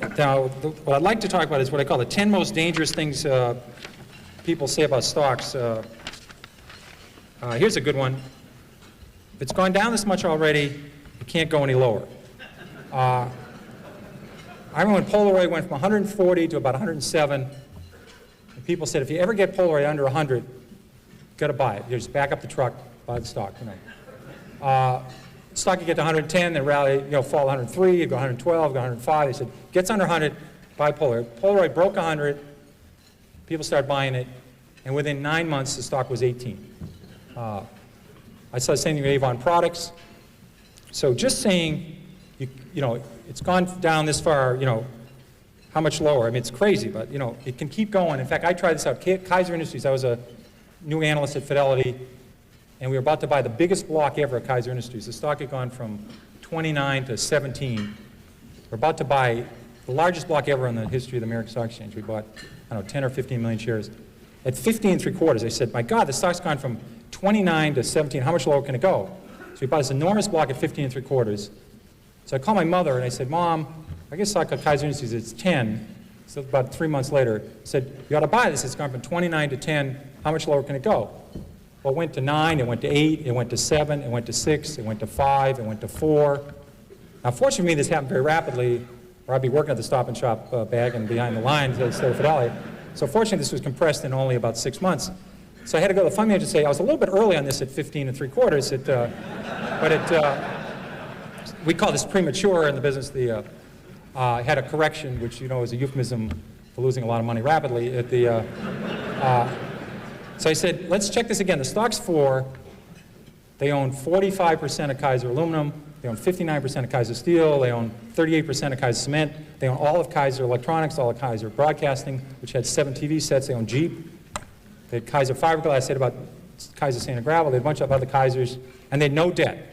Now, what I'd like to talk about is what I call the 10 most dangerous things people say about stocks. Here's a good one. If it's gone down this much already, it can't go any lower. I remember when Polaroid went from 140 to about 107, and people said, if you ever get Polaroid under 100, you've got to buy it. You just back up the truck, buy the stock. Stock you get to 110, then rally, fall 103, you go 112, go 105. They said, gets under 100, buy Polaroid. Polaroid broke 100, people started buying it, and within 9 months, the stock was 18. I saw the same thing with Avon Products. So just saying, it's gone down this far, how much lower? I mean, it's crazy, but, it can keep going. In fact, I tried this out. Kaiser Industries, I was a new analyst at Fidelity, and we were about to buy the biggest block ever at Kaiser Industries. The stock had gone from 29 to 17. We're about to buy the largest block ever in the history of the American Stock Exchange. We bought, 10 or 15 million shares. At 15 3/4, I said, my God, the stock's gone from 29 to 17. How much lower can it go? So we bought this enormous block at 15 3/4. So I called my mother and I said, Mom, I guess stock at Kaiser Industries, it's 10. So about 3 months later, I said, you ought to buy this. It's gone from 29 to 10. How much lower can it go? Well, it went to 9, it went to 8, it went to 7, it went to 6, it went to 5, it went to 4. Now, fortunately for me, this happened very rapidly, or I'd be working at the Stop and Shop bagging behind the lines instead of Fidelity. So fortunately, this was compressed in only about 6 months. So I had to go to the fund manager and say, I was a little bit early on this at 15 3/4, but we call this premature in the business. I had a correction, which is a euphemism for losing a lot of money rapidly. So I said, let's check this again. The stock's 4. They own 45% of Kaiser Aluminum. They own 59% of Kaiser Steel. They own 38% of Kaiser Cement. They own all of Kaiser Electronics, all of Kaiser Broadcasting, which had 7 TV sets. They own Jeep. They had Kaiser Fiberglass. I said about Kaiser Sand and Gravel. They had a bunch of other Kaisers, and they had no debt.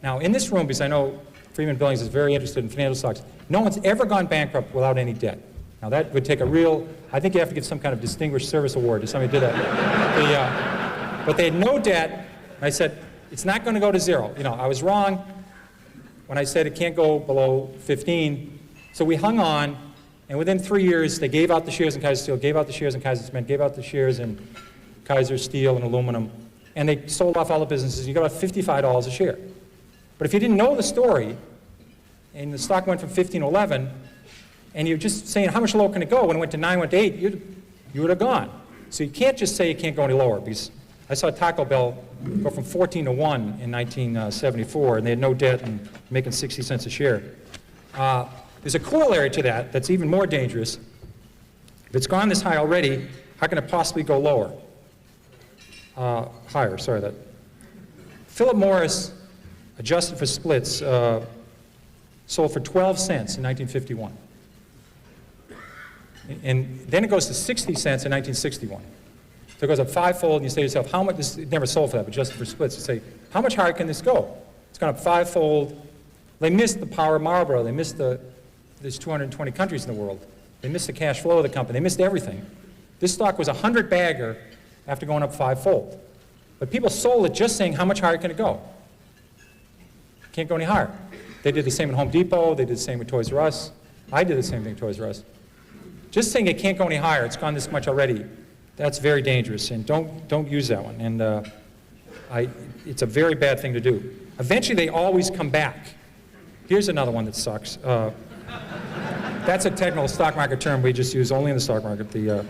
Now, in this room, because I know Freeman Billings is very interested in financial stocks, no one's ever gone bankrupt without any debt. Now, that would take a real, I think you have to give some kind of distinguished service award to somebody who did that. But they had no debt. I said, it's not going to go to 0. I was wrong when I said it can't go below 15. So we hung on, and within 3 years, they gave out the shares in Kaiser Steel, gave out the shares in Kaiser Cement, gave out the shares in Kaiser Steel and Aluminum, and they sold off all the businesses. You got about $55 a share. But if you didn't know the story, and the stock went from 15 to 11, and you're just saying how much lower can it go, when it went to 9, went to 8, you would have gone. So you can't just say it can't go any lower, because I saw Taco Bell go from 14 to 1 in 1974, and they had no debt and making 60 cents a share. There's a corollary to that that's even more dangerous. If it's gone this high already, how can it possibly go lower? Higher, sorry. That. Philip Morris, adjusted for splits, sold for 12 cents in 1951. And then it goes to 60 cents in 1961. So it goes up 5-fold, and you say to yourself, how much, this it never sold for that, but just for splits, you say, how much higher can this go? It's gone up 5-fold. They missed the power of Marlboro. They missed there's 220 countries in the world. They missed the cash flow of the company. They missed everything. This stock was a 100-bagger after going up 5-fold. But people sold it just saying, how much higher can it go? Can't go any higher. They did the same at Home Depot. They did the same with Toys R Us. I did the same thing at Toys R Us. Just saying it can't go any higher, it's gone this much already, that's very dangerous, and don't use that one. And it's a very bad thing to do. Eventually, they always come back. Here's another one that sucks. That's a technical stock market term we just use only in the stock market. The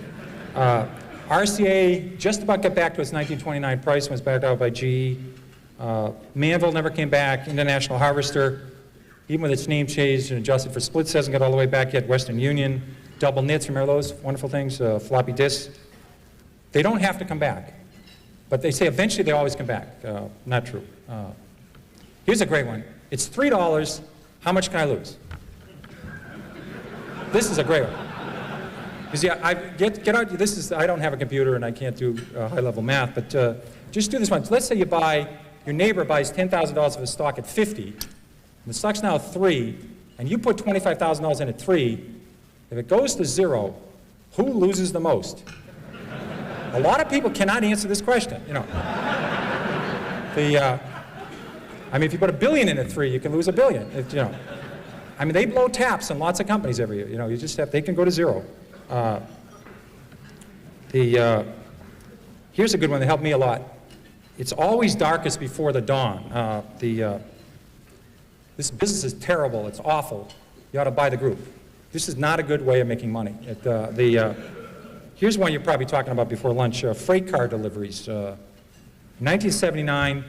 RCA just about got back to its 1929 price, was backed out by GE. Manville never came back. International Harvester, even with its name changed and adjusted for splits, hasn't got all the way back yet. Western Union. Double knits, remember those wonderful things? Floppy disks. They don't have to come back. But they say eventually they always come back. Not true. Here's a great one. It's $3. How much can I lose? This is a great one. Because yeah, get out. I don't have a computer and I can't do high-level math, but just do this one. So let's say your neighbor buys $10,000 of a stock at 50, and the stock's now 3, and you put $25,000 in at 3. If it goes to 0, who loses the most? A lot of people cannot answer this question. I mean, if you put $1 billion in at 3, you can lose $1 billion. I mean, they blow taps on lots of companies every year. You know, you just have, they can go to zero. Here's a good one that helped me a lot. It's always darkest before the dawn. This business is terrible. It's awful. You ought to buy the group. This is not a good way of making money. Here's one you're probably talking about before lunch, freight car deliveries. In 1979,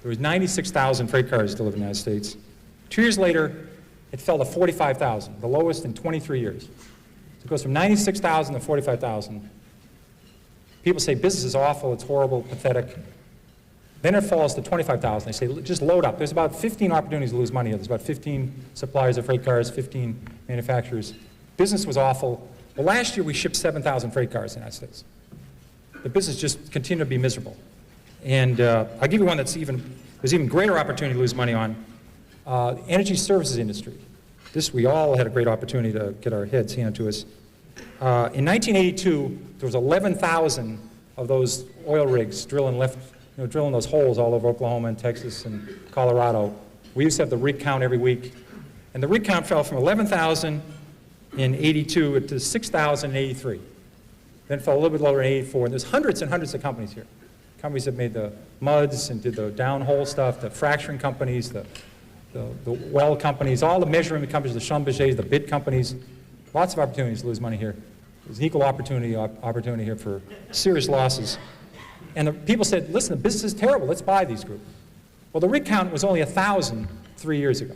there was 96,000 freight cars delivered in the United States. 2 years later, it fell to 45,000, the lowest in 23 years. So it goes from 96,000 to 45,000. People say business is awful, it's horrible, pathetic. Then it falls to 25,000. They say, just load up. There's about 15 opportunities to lose money. There's about 15 suppliers of freight cars, 15 manufacturers. Business was awful. Well, last year we shipped 7,000 freight cars in the United States. The business just continued to be miserable. And I'll give you one there's even greater opportunity to lose money on. The energy services industry. This, we all had a great opportunity to get our heads handed to us. In 1982, there was 11,000 of those oil rigs drilling those holes all over Oklahoma and Texas and Colorado. We used to have the rig count every week. And the rig count fell from 11,000 in 82 to 6,000 in 83. Then it fell a little bit lower in 84. And there's hundreds and hundreds of companies here. Companies that made the muds and did the downhole stuff, the fracturing companies, the well companies, all the measurement companies, the Schlumbergers, the bid companies. Lots of opportunities to lose money here. There's an equal opportunity here for serious losses. And the people said, listen, the business is terrible, let's buy these groups. Well, the rig count was only 1,000 3 years ago.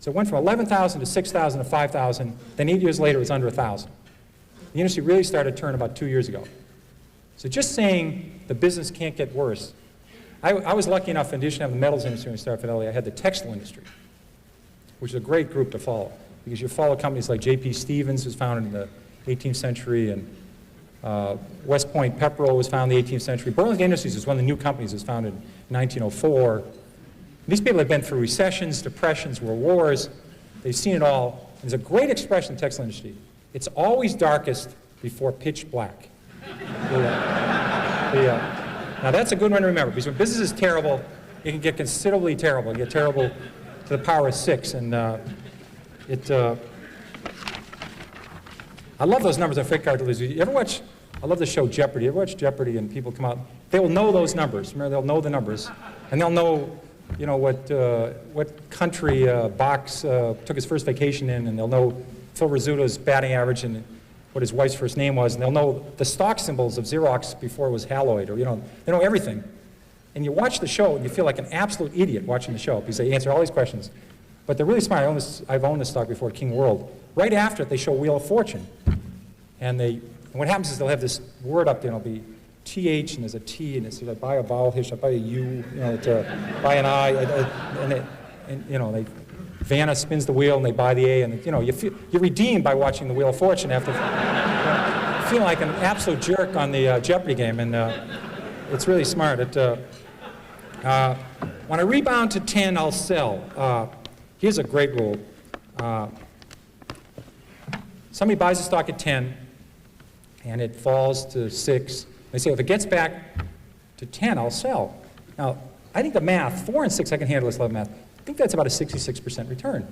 So it went from 11,000 to 6,000 to 5,000, then 8 years later it was under 1,000. The industry really started to turn about 2 years ago. So just saying the business can't get worse. I was lucky enough, in addition to having the metals industry when I started Fidelity, I had the textile industry, which is a great group to follow, because you follow companies like J.P. Stevens, was founded in the 18th century, and West Point Pepperell was founded in the 18th century. Burlington Industries was one of the new companies that was founded in 1904. These people have been through recessions, depressions, world wars. They've seen it all. There's a great expression in the textile industry. It's always darkest before pitch black. Now that's a good one to remember, because when business is terrible, it can get considerably terrible. It can get terrible to the power of 6. And I love those numbers on freight car deliveries. You ever watch, I love the show Jeopardy. You ever watch Jeopardy and people come out? They will know those numbers. Remember, they'll know the numbers. And they'll know, you know, what country Box took his first vacation in, and they'll know Phil Rizzuto's batting average and what his wife's first name was, and they'll know the stock symbols of Xerox before it was Haloid, or, you know, they know everything. And you watch the show, and you feel like an absolute idiot watching the show, because they answer all these questions. But they're really smart. I've owned this stock before, King World. Right after it, they show Wheel of Fortune. And what happens is they'll have this word up there, and it'll be TH, and there's a T, and it says, I buy a vowel here, I buy a U, you know, buy an I, and you know, Vanna spins the wheel, and they buy the A, and, you know, you're redeemed by watching the Wheel of Fortune after feeling like an absolute jerk on the Jeopardy game, and it's really smart. When I rebound to 10, I'll sell. Here's a great rule. Somebody buys a stock at 10, and it falls to 6. They say, if it gets back to 10, I'll sell. Now, I think the math, 4 and 6, I can handle this level of math. I think that's about a 66% return.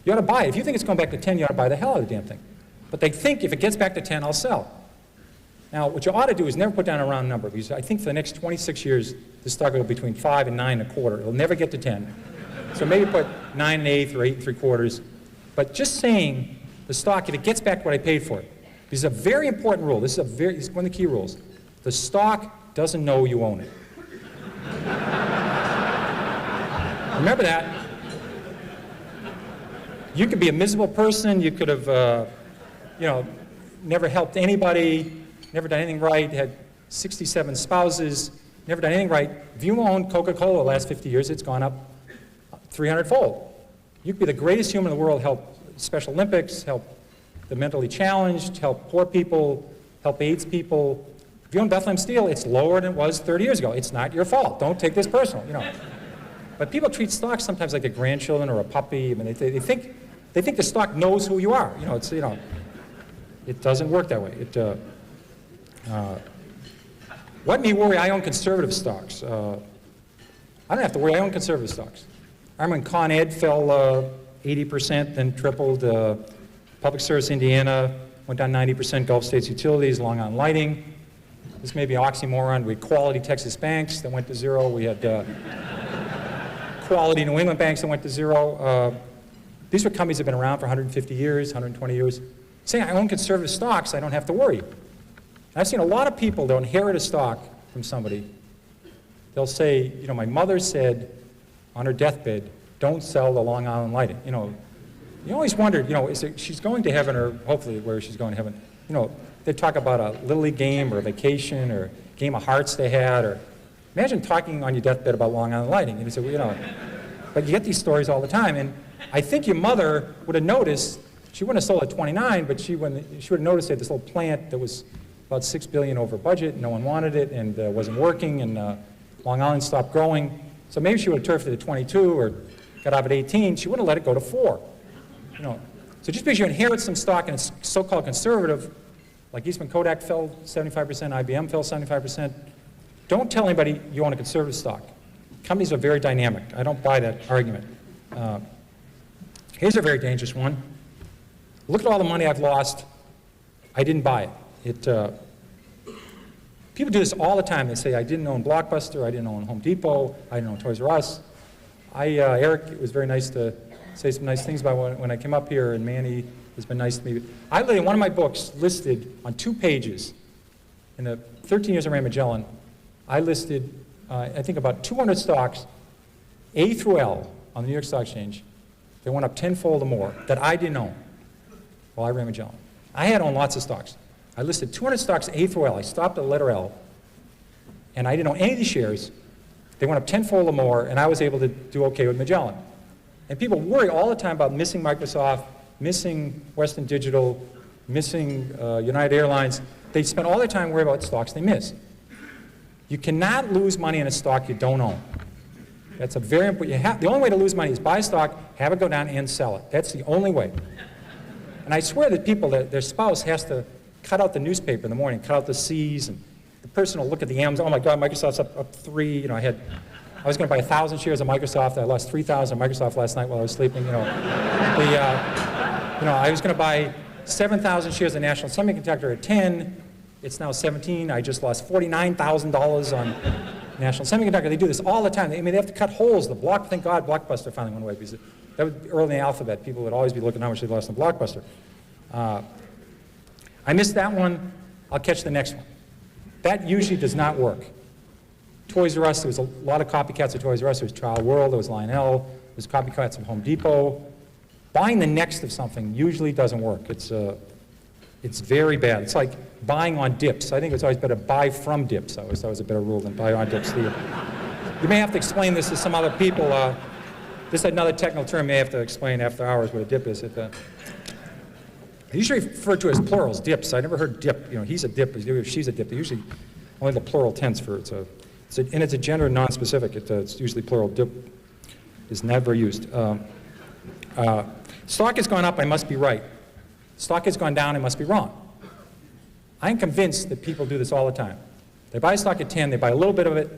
You ought to buy it. If you think it's going back to 10, you ought to buy the hell out of the damn thing. But they think if it gets back to 10, I'll sell. Now, what you ought to do is never put down a round number, because I think for the next 26 years, this stock will go between 5 and 9 1/4. It'll never get to 10. So maybe put 9 1/8 or 8 3/4. But just saying the stock, if it gets back what I paid for it, this is a very important rule. This is one of the key rules. The stock doesn't know you own it. Remember that. You could be a miserable person. You could have, you know, never helped anybody, never done anything right, had 67 spouses, never done anything right. If you owned Coca-Cola the last 50 years, it's gone up 300-fold. You could be the greatest human in the world, help Special Olympics, help the mentally challenged, help poor people, help AIDS people. If you own Bethlehem Steel, it's lower than it was 30 years ago. It's not your fault. Don't take this personal, you know. But people treat stocks sometimes like a grandchildren or a puppy. I mean, they think the stock knows who you are. You know, it doesn't work that way. What me worry? I own conservative stocks. I don't have to worry. I own conservative stocks. I remember when Con Ed fell 80%, then tripled. Public Service Indiana went down 90%. Gulf States Utilities, Long Island Lighting. This may be an oxymoron. We had Quality Texas Banks that went to zero. We had Quality New England Banks that went to zero. These were companies that have been around for 150 years, 120 years. Saying I own conservative stocks, I don't have to worry. And I've seen a lot of people that inherit a stock from somebody. They'll say, you know, my mother said on her deathbed, don't sell the Long Island Lighting. You know, you always wondered, you know, she's going to heaven, or hopefully where she's going to heaven. You know, they talk about a Little League game or a vacation or a game of hearts they had, or imagine talking on your deathbed about Long Island Lighting. And you say, well, you know, but you get these stories all the time. And I think your mother would have noticed, she wouldn't have sold at 29, but she would have noticed they had this little plant that was about $6 billion over budget. No one wanted it and wasn't working, and Long Island stopped growing. So maybe she would have turfed it at 22 or got out at 18. She wouldn't have let it go to 4. You know, so just because you inherit some stock and it's so-called conservative, like Eastman Kodak fell 75%, IBM fell 75%, don't tell anybody you own a conservative stock. Companies are very dynamic. I don't buy that argument. Here's a very dangerous one. Look at all the money I've lost. I didn't buy it. People do this all the time. They say, I didn't own Blockbuster, I didn't own Home Depot, I didn't own Toys R Us. Eric, it was very nice to say some nice things about when I came up here, and Manny has been nice to me. I literally, one of my books listed on 2 pages, in the 13 years I ran Magellan, I listed, I think about 200 stocks, A through L, on the New York Stock Exchange. They went up tenfold or more that I didn't own while I ran Magellan. I had owned lots of stocks. I listed 200 stocks A through L. I stopped at the letter L, and I didn't own any of these shares. They went up tenfold or more, and I was able to do okay with Magellan. And people worry all the time about missing Microsoft, missing Western Digital, missing United Airlines. They spend all their time worrying about stocks they miss. You cannot lose money in a stock you don't own. That's a very important, the only way to lose money is buy a stock, have it go down, and sell it. That's the only way. And I swear that people, their spouse has to cut out the newspaper in the morning, cut out the C's, and the person will look at the M's, oh my God, Microsoft's up 3, you know, I was going to buy 1,000 shares of Microsoft, I lost 3,000 of Microsoft last night while I was sleeping, you know. I was going to buy 7,000 shares of National Semiconductor at 10, it's now 17, I just lost $49,000 on National Semiconductor. They do this all the time. They have to cut holes. Thank God Blockbuster finally went away, because that was early in the alphabet. People would always be looking how much they lost on Blockbuster. I missed that one. I'll catch the next one. That usually does not work. Toys R Us, there was a lot of copycats of Toys R Us. There was Child World, there was Lionel, there was copycats of Home Depot. Buying the next of something usually doesn't work. It's very bad. It's like buying on dips. I think it's always better to buy from dips. I always thought it was a better rule than buy on dips. You may have to explain this to some other people. This is another technical term you may have to explain after hours what a dip is. I usually refer to it as plurals, dips. I never heard dip. You know, he's a dip, she's a dip. They usually only the plural tense for it. And it's a gender non-specific. It's usually plural. Dip is never used. Stock has gone up, I must be right. Stock has gone down, I must be wrong. I'm convinced that people do this all the time. They buy stock at 10, they buy a little bit of it,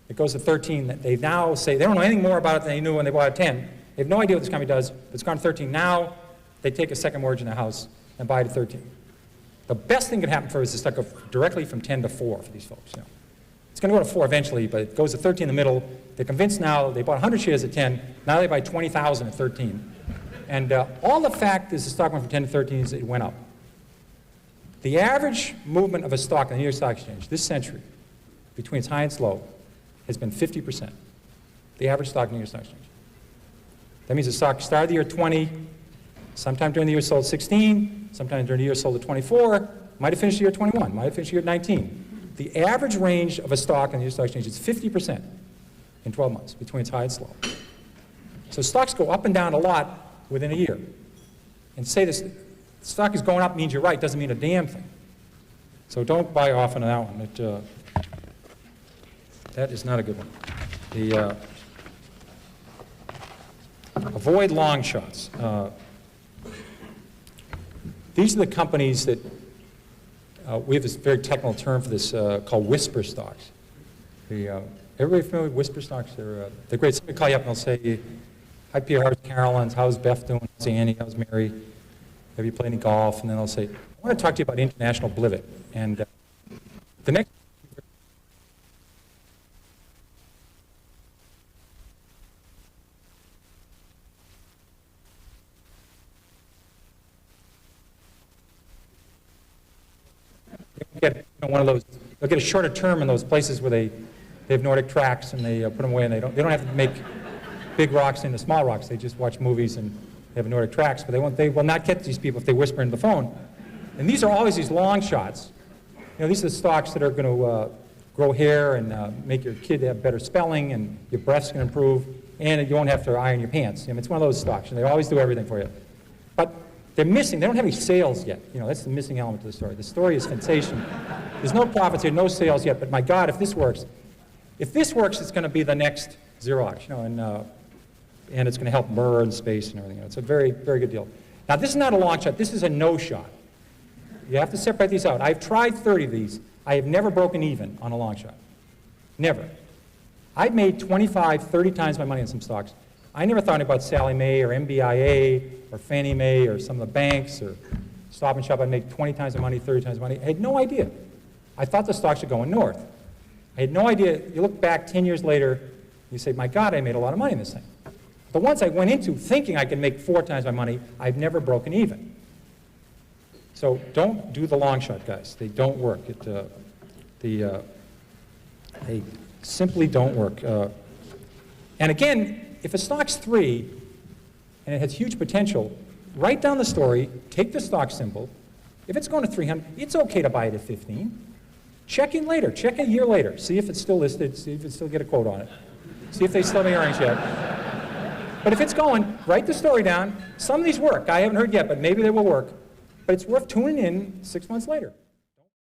it goes to 13, they now say they don't know anything more about it than they knew when they bought at 10. They have no idea what this company does, but it's gone to 13. Now they take a second mortgage in their house and buy it at 13. The best thing that can happen for us is the stock go directly from 10 to 4 for these folks. You know. It's going to go to 4 eventually, but it goes to 13 in the middle. They're convinced now, they bought 100 shares at 10, now they buy 20,000 at 13. And all the fact is the stock went from 10 to 13 is it went up. The average movement of a stock on the New York Stock Exchange this century, between its high and its low, has been 50%. The average stock in the New York Stock Exchange. That means the stock started the year 20, sometime during the year sold 16, sometime during the year sold at 24, might have finished the year 21, might have finished the year 19. The average range of a stock on the New York Stock Exchange is 50% in 12 months, between its high and its low. So stocks go up and down a lot within a year. And say this, stock is going up means you're right, doesn't mean a damn thing. So don't buy often on that one. That is not a good one. Avoid long shots. These are the companies that, we have this very technical term for this called whisper stocks. Everybody familiar with whisper stocks? They're great. Somebody call you up and they'll say, hi Pierre, how's Carolyn? How's Beth doing? How's Annie? How's Mary? Have you played any golf? And then they'll say, I want to talk to you about international blivet. And the next get one of those, they'll get a shorter term in those places where they have Nordic tracks and they put them away and they don't have to make big rocks into small rocks. They just watch movies and they have Nordic tracks, but they will not get these people if they whisper into the phone. And these are always these long shots. You know, these are the stocks that are going to grow hair and make your kid have better spelling and your breath's going to improve and you won't have to iron your pants. I mean, it's one of those stocks and they always do everything for you. But they're missing, they don't have any sales yet. You know, that's the missing element to the story. The story is sensational. There's no profits here, no sales yet, but my God, if this works, it's going to be the next Xerox, you know, and it's going to help Burr and space and everything. It's a very, very good deal. Now, this is not a long shot. This is a no shot. You have to separate these out. I've tried 30 of these. I have never broken even on a long shot. Never. I've made 25, 30 times my money on some stocks. I never thought about Sallie Mae or MBIA or Fannie Mae or some of the banks or Stop and Shop. I'd make 20 times the money, 30 times the money. I had no idea. I thought the stocks were going north. I had no idea. You look back 10 years later, you say, my God, I made a lot of money in this thing. The ones I went into thinking I could make 4 times my money, I've never broken even. So don't do the long shot, guys. They don't work. They simply don't work. And again, if a stock's 3 and it has huge potential, write down the story, take the stock symbol. If it's going to 300, it's okay to buy it at 15. Check in later. Check a year later. See if it's still listed. See if it still get a quote on it. See if they still have any earnings yet. But if it's going, write the story down. Some of these work. I haven't heard yet, but maybe they will work. But it's worth tuning in 6 months later.